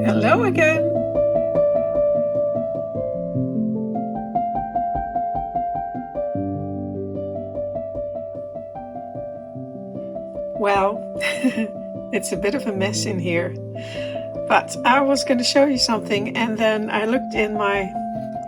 Hello again. Well, it's a bit of a mess in here, but I was going to show you something, and then I looked in my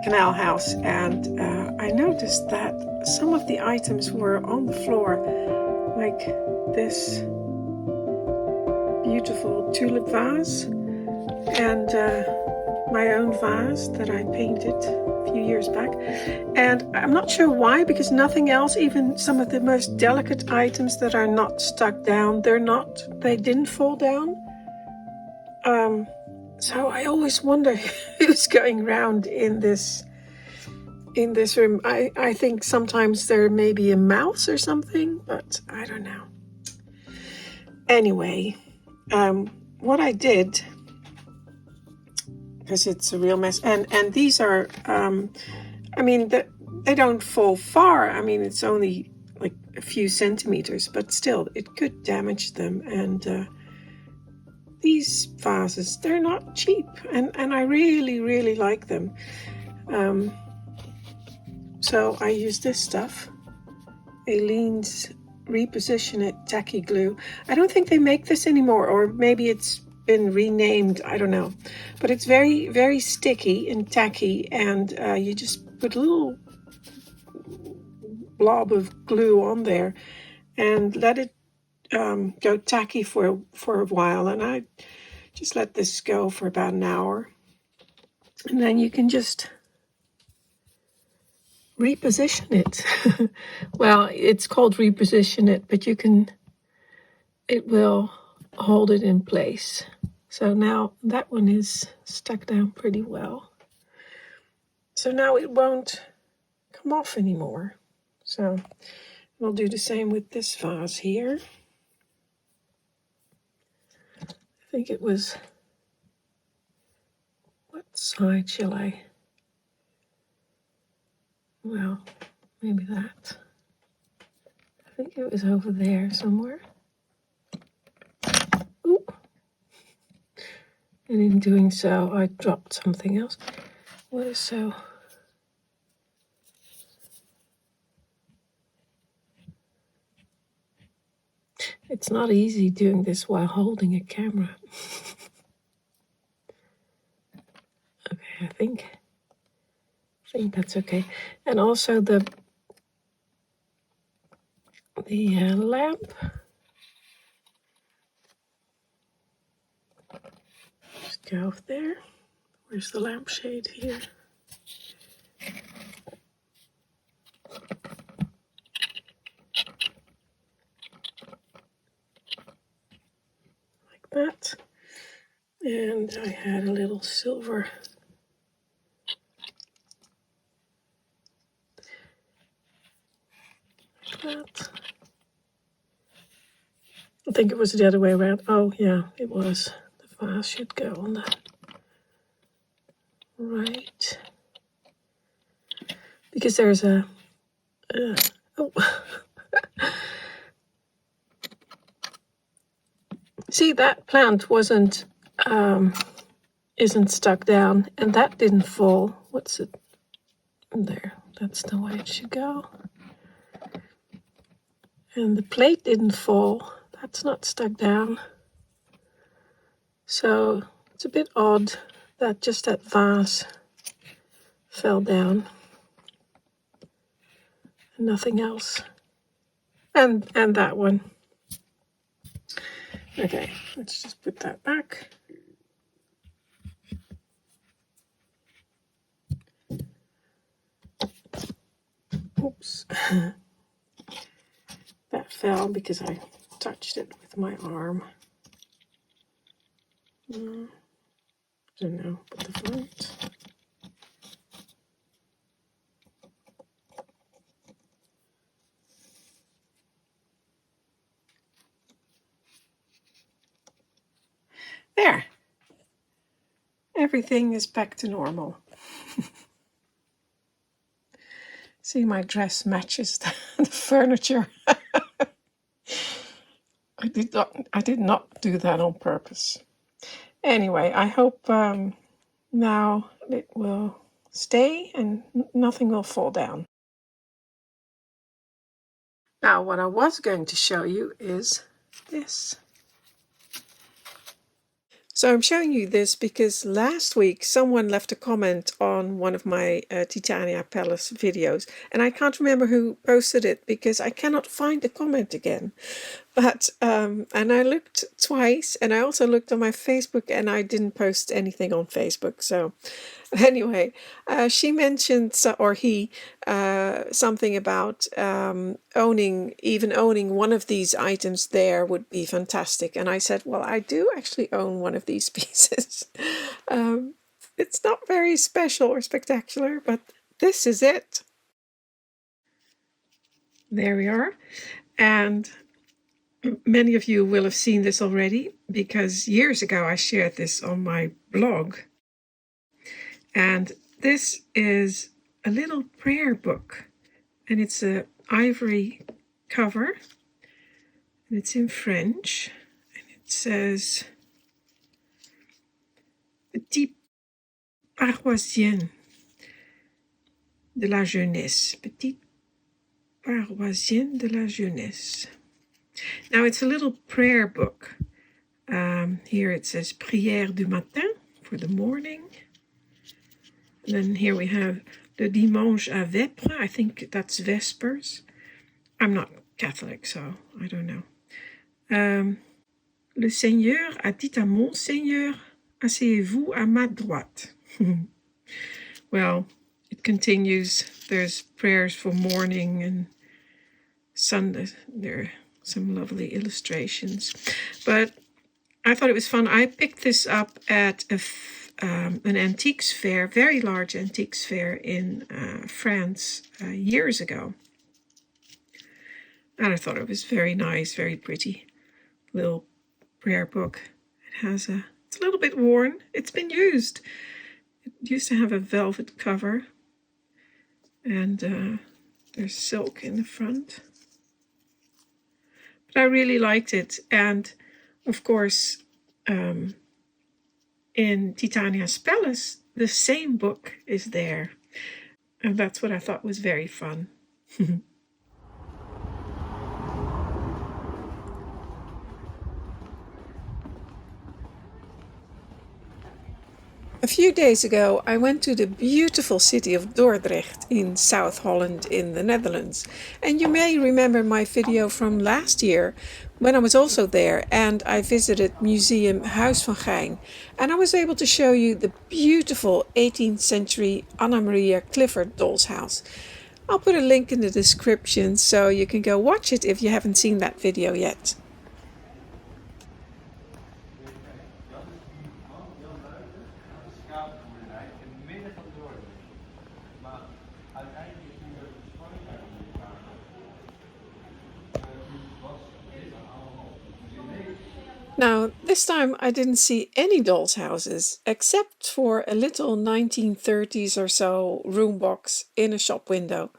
canal house and I noticed that some of the items were on the floor, like this beautiful tulip vase and my own vase that I painted a few years back. And I'm not sure why, because nothing else, even some of the most delicate items that are not stuck down, they didn't fall down. So I always wonder who's going around in this room. I think sometimes there may be a mouse or something, but I don't know. Anyway, what I did, because it's a real mess, and these are, they don't fall far. I mean, it's only like a few centimeters, but still, it could damage them. And these vases, they're not cheap, and I really, really like them. So I use this stuff, Aleene's Reposition It Tacky Glue. I don't think they make this anymore, or maybe it's been renamed, I don't know. But it's very, very sticky and tacky, and you just put a little blob of glue on there and let it go tacky for a while. And I just let this go for about an hour. And then you can just reposition it. Well, it's called Reposition It, but it will hold it in place. So now that one is stuck down pretty well. So now it won't come off anymore. So we'll do the same with this vase here. I think it was, what side shall I? Well, maybe that. I think it was over there somewhere. Ooh. And in doing so, I dropped something else. What is so? It's not easy doing this while holding a camera. Okay, I think that's okay. And also the lamp. Just go over there. Where's the lampshade here? Like that. And I had a little silver like that. I think it was the other way around. Oh, yeah, it was. The vase should go on the right. Because there's a... oh. See, that plant isn't stuck down, and that didn't fall. What's it? There. That's the way it should go. And the plate didn't fall. That's not stuck down. So it's a bit odd that just that vase fell down. And nothing else. And that one. Okay, let's just put that back. Oops. That fell because I touched it with my arm. I don't know, put the front. There. Everything is back to normal. See, my dress matches the furniture. I did not do that on purpose. Anyway, I hope now it will stay and nothing will fall down. Now, what I was going to show you is this. So I'm showing you this because last week someone left a comment on one of my Titania Palace videos, and I can't remember who posted it because I cannot find the comment again. But and I looked twice, and I also looked on my Facebook, and I didn't post anything on Facebook. So anyway, she mentioned, or he, something about owning one of these items there would be fantastic. And I said, well, I do actually own one of these pieces. It's not very special or spectacular, but this is it. There we are. And many of you will have seen this already because years ago I shared this on my blog. And this is a little prayer book, and it's an ivory cover, and it's in French, and it says Petit Paroissien de la Jeunesse. Petit Paroissien de la Jeunesse. Now it's a little prayer book. Here it says Prière du matin, for the morning. And then here we have Le dimanche à vêpres. I think that's Vespers. I'm not Catholic, so I don't know. Le Seigneur a dit à mon Seigneur, asseyez-vous à ma droite. Well, it continues. There's prayers for morning and Sunday. There are some lovely illustrations. But I thought it was fun. I picked this up at an antiques fair, very large antiques fair in France years ago. And I thought it was very nice, very pretty little prayer book. It's a little bit worn. It's been used. It used to have a velvet cover, and there's silk in the front. But I really liked it. And of course, in Titania's Palace, the same book is there. And that's what I thought was very fun. A few days ago, I went to the beautiful city of Dordrecht in South Holland in the Netherlands. And you may remember my video from last year when I was also there and I visited Museum Huis van Geijn. And I was able to show you the beautiful 18th century Anna Maria Clifford doll's house. I'll put a link in the description so you can go watch it if you haven't seen that video yet. Now, this time I didn't see any dolls' houses, except for a little 1930s or so room box in a shop window.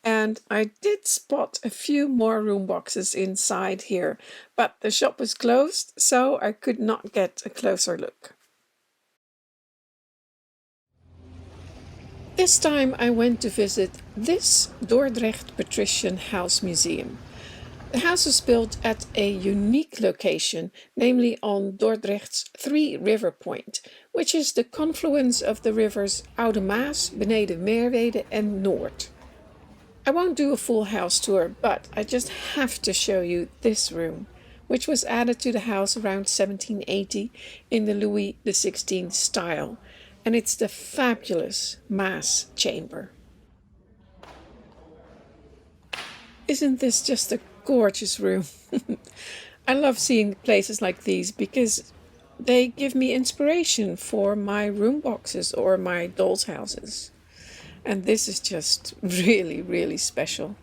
And I did spot a few more room boxes inside here, but the shop was closed, so I could not get a closer look. This time I went to visit this Dordrecht Patrician House Museum. The house is built at a unique location, namely on Dordrecht's Three River Point, which is the confluence of the rivers Oude Maas, Beneden Merwede and Noord. I won't do a full house tour, but I just have to show you this room, which was added to the house around 1780 in the Louis XVI style, and it's the fabulous Maas chamber. Isn't this just a gorgeous room? I love seeing places like these because they give me inspiration for my room boxes or my dolls' houses. And this is just really, really special.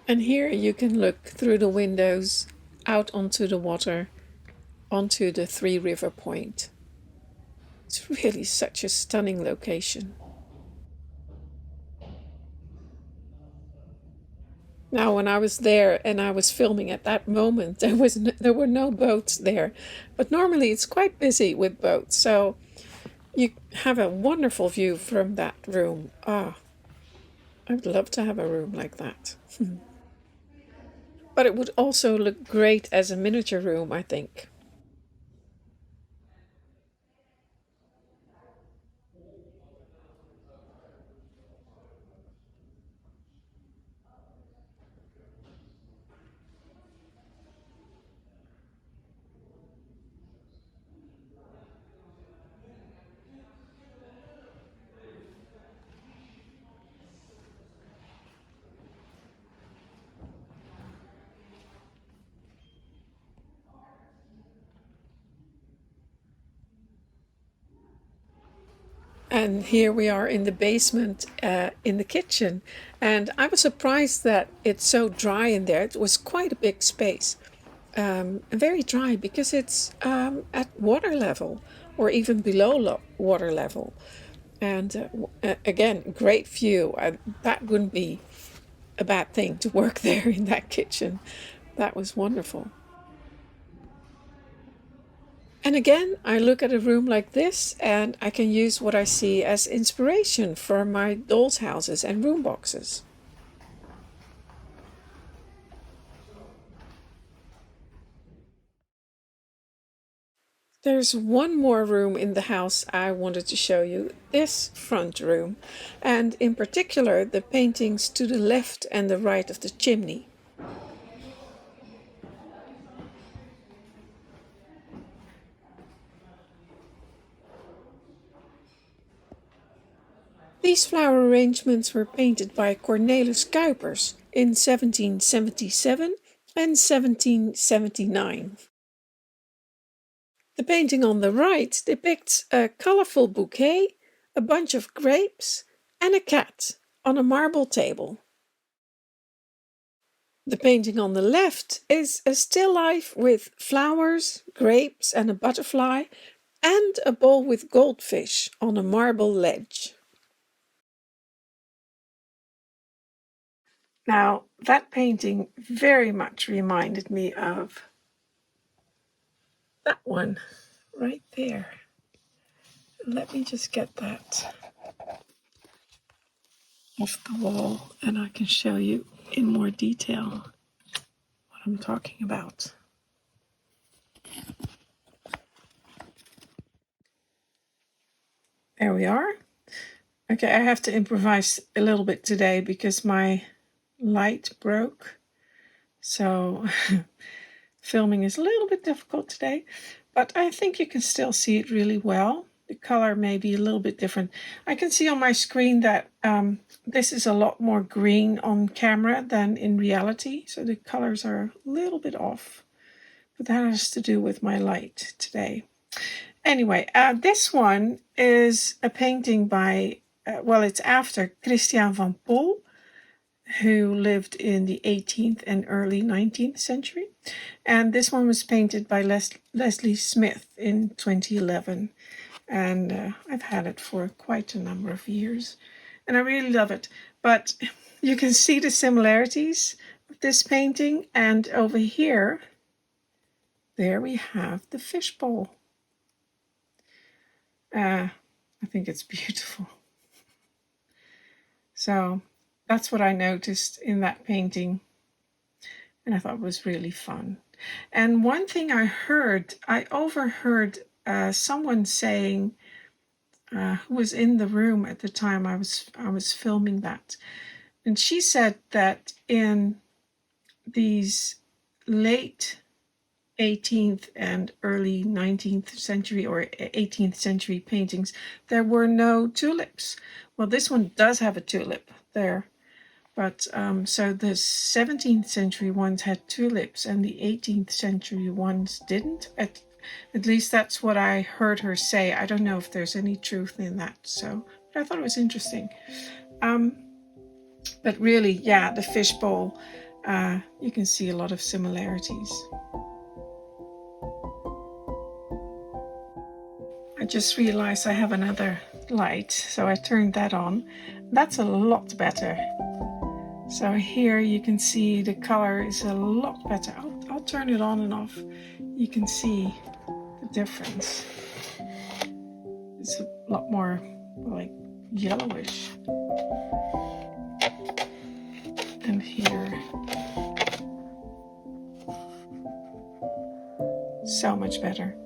And here you can look through the windows out onto the water, onto the Three River Point. It's really such a stunning location. Now, when I was there and I was filming at that moment, there were no boats there, but normally it's quite busy with boats, so you have a wonderful view from that room. Ah, I would love to have a room like that. But it would also look great as a miniature room, I think. And here we are in the basement, in the kitchen. And I was surprised that it's so dry in there. It was quite a big space. Very dry because it's at water level or even below water level. And again, great view. That wouldn't be a bad thing to work there in that kitchen. That was wonderful. And again, I look at a room like this and I can use what I see as inspiration for my dolls' houses and room boxes. There's one more room in the house I wanted to show you, this front room, and in particular the paintings to the left and the right of the chimney. These flower arrangements were painted by Cornelis Cuypers in 1777 and 1779. The painting on the right depicts a colorful bouquet, a bunch of grapes, and a cat on a marble table. The painting on the left is a still life with flowers, grapes, and a butterfly, and a bowl with goldfish on a marble ledge. Now, that painting very much reminded me of that one right there. Let me just get that off the wall and I can show you in more detail what I'm talking about. There we are. Okay, I have to improvise a little bit today because my light broke. So filming is a little bit difficult today, but I think you can still see it really well. The color may be a little bit different. I can see on my screen that this is a lot more green on camera than in reality. So the colors are a little bit off, but that has to do with my light today. Anyway, this one is a painting by, it's after Christian van Poel, who lived in the 18th and early 19th century. And this one was painted by Leslie Smith in 2011. And I've had it for quite a number of years. And I really love it. But you can see the similarities of this painting. And over here, there we have the fishbowl. I think it's beautiful. So that's what I noticed in that painting. And I thought it was really fun. And one thing I overheard someone saying, who was in the room at the time I was filming that. And she said that in these late 18th and early 19th century or 18th century paintings, there were no tulips. Well, this one does have a tulip there. But so the 17th century ones had tulips and the 18th century ones didn't. At least that's what I heard her say. I don't know if there's any truth in that. So but I thought it was interesting. But really, yeah, the fishbowl. you can see a lot of similarities. I just realized I have another light, so I turned that on. That's a lot better. So here you can see the color is a lot better. I'll turn it on and off. You can see the difference. It's a lot more like yellowish. And here, so much better.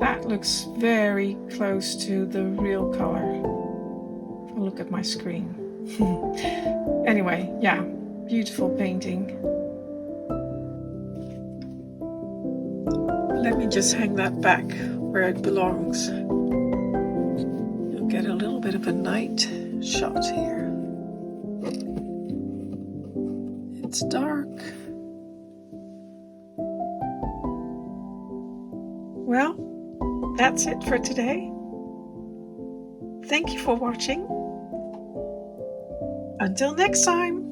That looks very close to the real color. I'll look at my screen. Anyway, yeah, beautiful painting. Let me just hang that back where it belongs. You'll get a little bit of a night shot here. It's dark. Well, that's it for today. Thank you for watching. Until next time.